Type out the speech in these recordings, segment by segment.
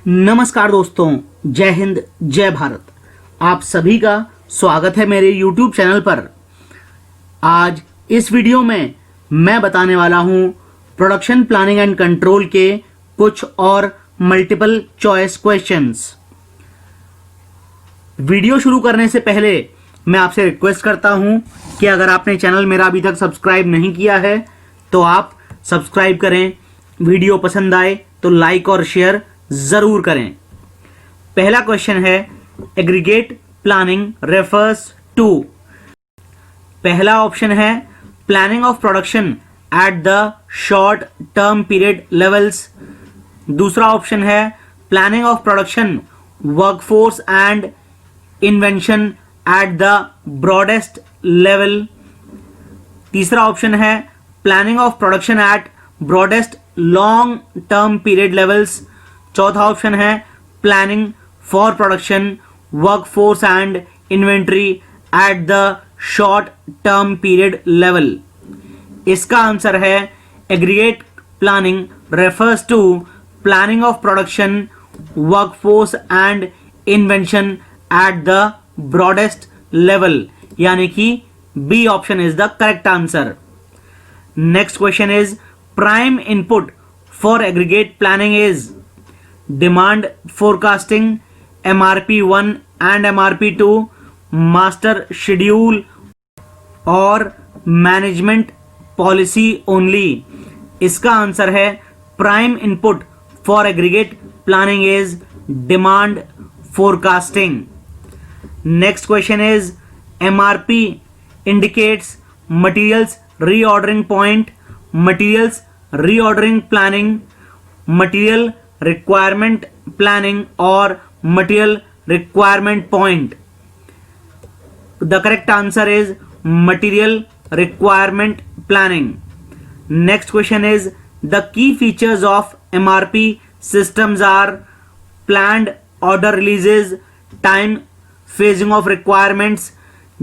नमस्कार दोस्तों, जय हिंद, जय भारत। आप सभी का स्वागत है मेरे YouTube चैनल पर। आज इस वीडियो में मैं बताने वाला हूं प्रोडक्शन प्लानिंग एंड कंट्रोल के कुछ और मल्टीपल चॉइस क्वेश्चंस। वीडियो शुरू करने से पहले मैं आपसे रिक्वेस्ट करता हूं कि अगर आपने चैनल मेरा अभी तक सब्सक्राइब नहीं किया है तो आप सब्सक्राइब करें। वीडियो पसंद आए तो लाइक और शेयर जरूर करें। पहला क्वेश्चन है, एग्रीगेट प्लानिंग रेफर्स टू। पहला ऑप्शन है planning of production at the short term period levels. दूसरा ऑप्शन है planning of production workforce and invention at the broadest level. तीसरा ऑप्शन है planning of production at broadest long term period levels. चौथा option है planning for production workforce and inventory at the short term period level. इसका answer है aggregate planning refers to planning of production workforce and invention at the broadest level, यानी कि B option is the correct answer. Next question is, prime input for aggregate planning is demand forecasting, MRP1 and MRP2, master schedule और management policy only. इसका answer है prime input for aggregate planning is demand forecasting. Next question is, MRP indicates materials reordering point, materials reordering planning, material requirement planning or material requirement point. The correct answer is material requirement planning. Next question is, the key features of MRP systems are planned order releases, time phasing of requirements,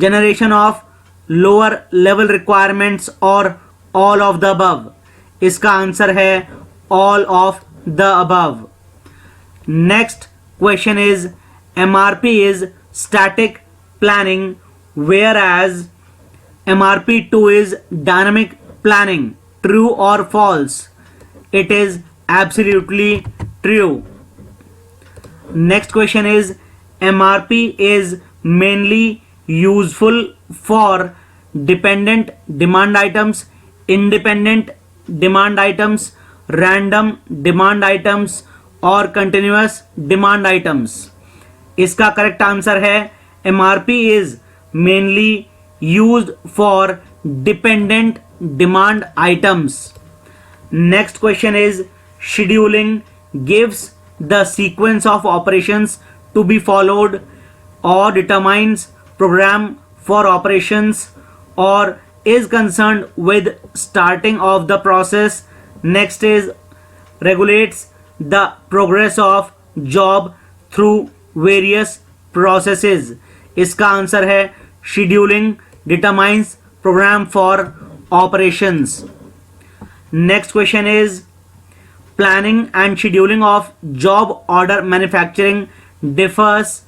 generation of lower level requirements or all of the above. इसका answer है all of the above. Next question is, MRP is static planning whereas MRP2 is dynamic planning. True or false? It is absolutely true. Next question is, MRP is mainly useful for dependent demand items, independent demand items, random demand items और continuous demand items. इसका correct answer है MRP is mainly used for dependent demand items. Next question is, scheduling gives the sequence of operations to be followed or determines program for operations or is concerned with starting of the process. Next is, regulates the progress of job through various processes. इसका answer है scheduling determines program for operations. Next question is, planning and scheduling of job order manufacturing differs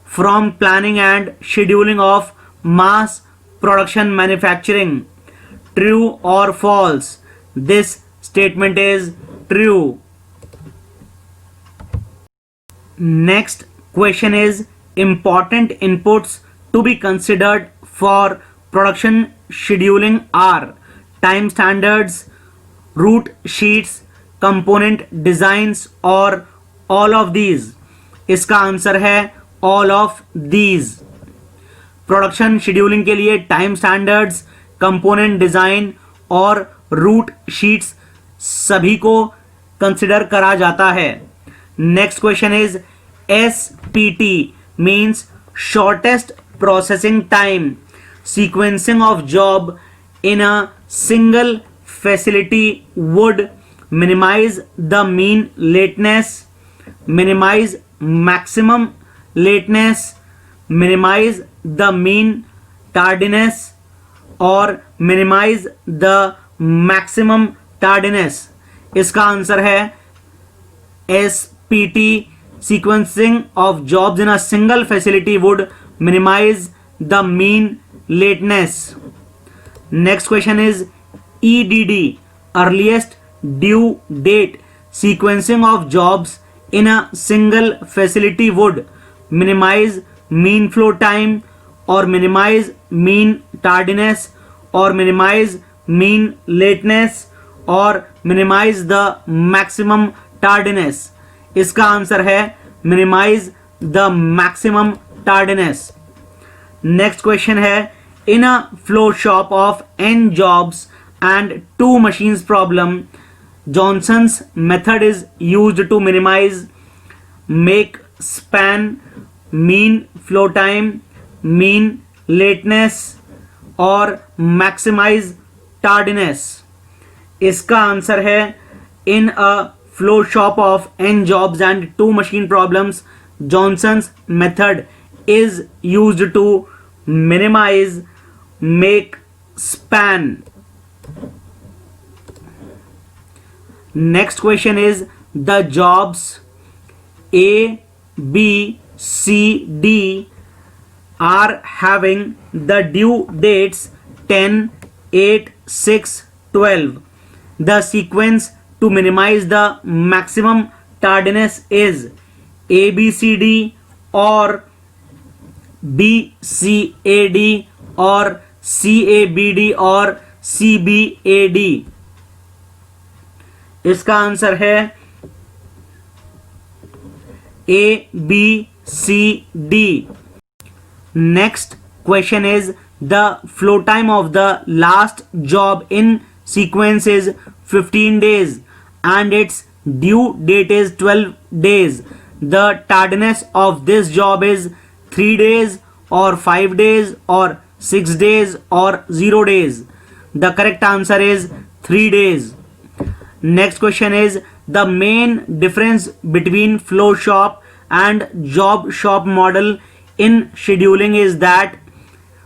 from planning and scheduling of mass production manufacturing. True or false? This statement is true. Next question is, important inputs to be considered for production scheduling are time standards, route sheets, component designs or all of these. इसका answer है all of these. Production scheduling के लिए time standards, component design और root sheets सभी को consider करा जाता है. Next question is SPT means shortest processing time. Sequencing of job in a single facility would minimize the mean lateness, minimize maximum lateness, minimize the mean tardiness और minimize the maximum tardiness. इसका answer है PT sequencing of jobs in a single facility would minimize the mean lateness. Next question is EDD, earliest due date sequencing of jobs in a single facility would minimize mean flow time or minimize mean tardiness or minimize mean lateness और minimize the maximum tardiness. इसका answer है minimize the maximum tardiness. Next question है in a flow shop of n jobs and 2 machines problem, Johnson's method is used to minimize make span, mean flow time, mean lateness और maximize tardiness. इसका answer है in a flow shop of n jobs and 2 machine problems, Johnson's method is used to minimize make span. Next question is the jobs A, B, C, D are having the due dates 10, 8, 6, 12. The sequence to minimize the maximum tardiness is ABCD or BCAD or CABD और CBAD. इसका answer है ABCD. Next question is the flow time of the last job in sequence is 15 days and its due date is 12 days. The tardiness of this job is 3 days or 5 days or 6 days or 0 days. The correct answer is 3 days. Next question is the main difference between flow shop and job shop model in scheduling is that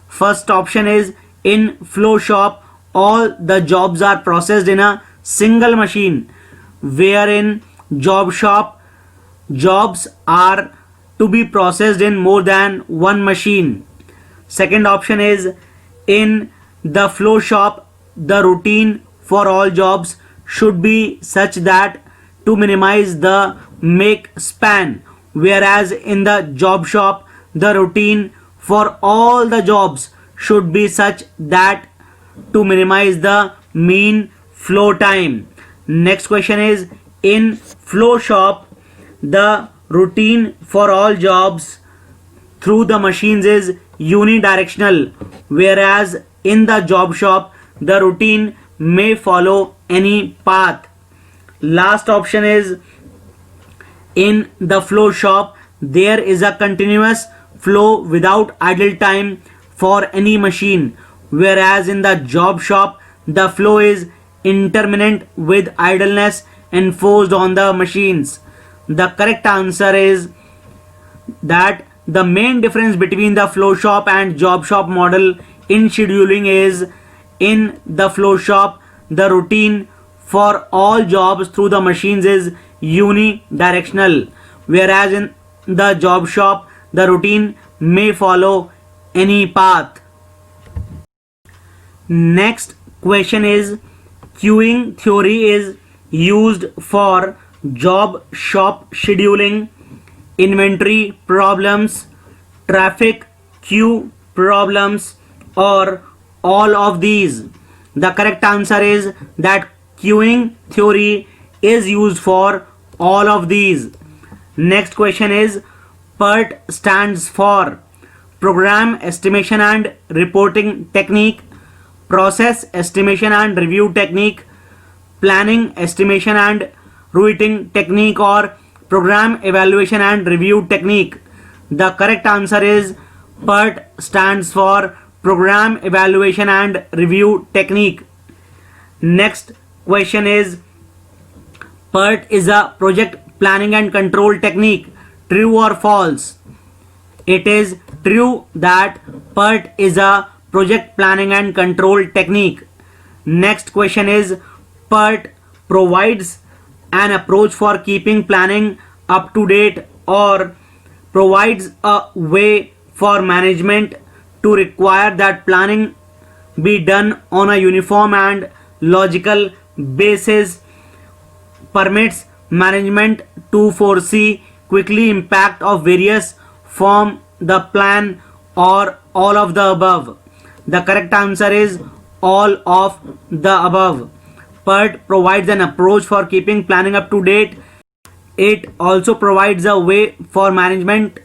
first option is in flow shop all the jobs are processed in a single machine, wherein job shop jobs are to be processed in more than one machine. Second option is in the flow shop the routine for all jobs should be such that to minimize the make span, whereas in the job shop the routine for all the jobs should be such that to minimize the mean flow time. Next question is in flow shop the routine for all jobs through the machines is unidirectional, whereas in the job shop the routine may follow any path. Last option is in the flow shop there is a continuous flow without idle time for any machine, whereas in the job shop the flow is intermittent with idleness enforced on the machines. The correct answer is that the main difference between the flow shop and job shop model in scheduling is in the flow shop the routine for all jobs through the machines is unidirectional, whereas in the job shop the routine may follow any path. Next question is queuing theory is used for job shop scheduling, inventory problems, traffic queue problems or all of these. The correct answer is that queuing theory is used for all of these. Next question is PERT stands for Program Estimation and Reporting Technique, Process Estimation and Review Technique, Planning Estimation and Routing Technique or Program Evaluation and Review Technique. The correct answer is PERT stands for Program Evaluation and Review Technique. Next question is PERT is a project planning and control technique. True or false? It is true that PERT is a project planning and control technique. Next question is PERT provides an approach for keeping planning up to date or provides a way for management to require that planning be done on a uniform and logical basis, permits management to foresee quickly impact of various from the plan, or all of the above. The correct answer is all of the above. PERT provides an approach for keeping planning up to date. It also provides a way for management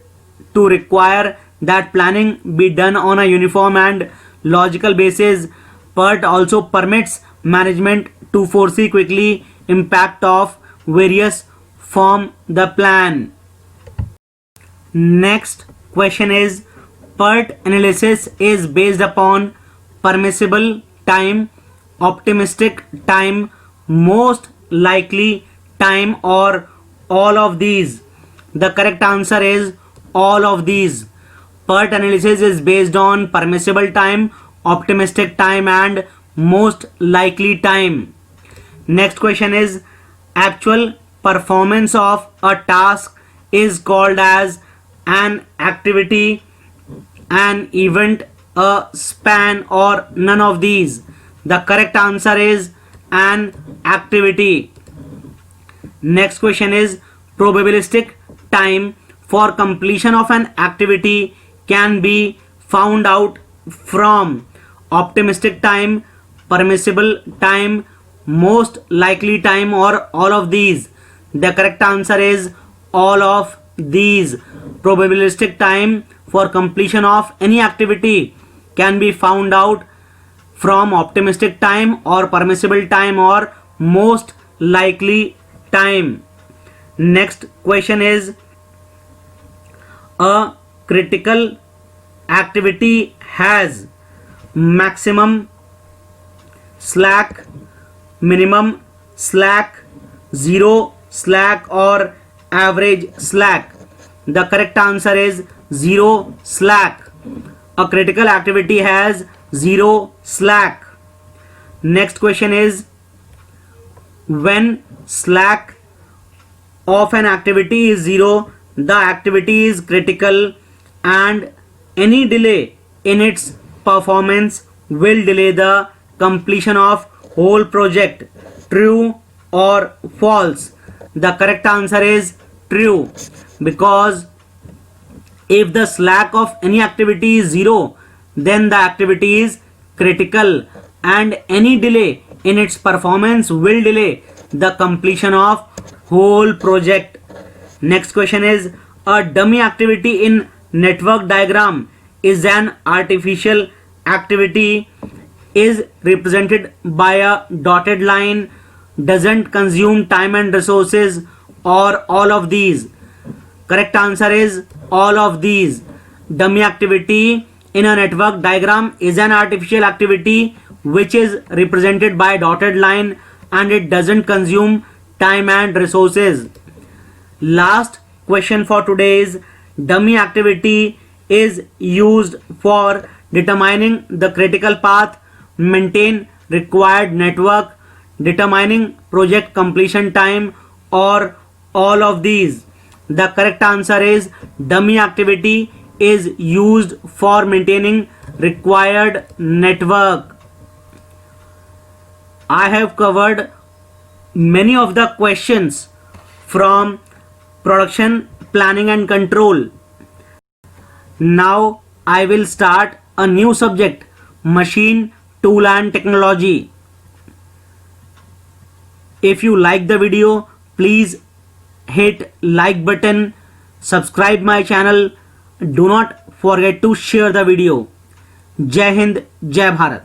to require that planning be done on a uniform and logical basis. PERT also permits management to foresee quickly impact of various from the plan. Next question is, PERT analysis is based upon permissible time, optimistic time, most likely time, or all of these. The correct answer is all of these. PERT analysis is based on permissible time, optimistic time, and most likely time. Next question is, actual performance of a task is called as an activity, an event, a span, or none of these. The correct answer is an activity. Next question is, probabilistic time for completion of an activity can be found out from optimistic time, permissible time, most likely time, or all of these. The correct answer is all of these. Probabilistic time for completion of any activity can be found out from optimistic time or permissible time or most likely time. Next question is, a critical activity has maximum slack, minimum slack, zero slack, or average slack. The correct answer is zero slack. A critical activity has zero slack. Next question is, when slack of an activity is zero, the activity is critical and any delay in its performance will delay the completion of whole project. True or false? The correct answer is true, because if the slack of any activity is zero, then the activity is critical and any delay in its performance will delay the completion of whole project. Next question is, a dummy activity in network diagram is an artificial activity, is represented by a dotted line, doesn't consume time and resources, or all of these. Correct answer is all of these. Dummy activity in a network diagram is an artificial activity which is represented by a dotted line and it doesn't consume time and resources. Last question for today is, dummy activity is used for determining the critical path, maintain required network, determining project completion time, or all of these. The correct answer is dummy activity is used for maintaining required network. I have covered many of the questions from production planning and control. Now I will start a new subject, machine, tool and technology. If you like the video, please hit like button, subscribe my channel, do not forget to share the video. Jai Hind, Jai Bharat.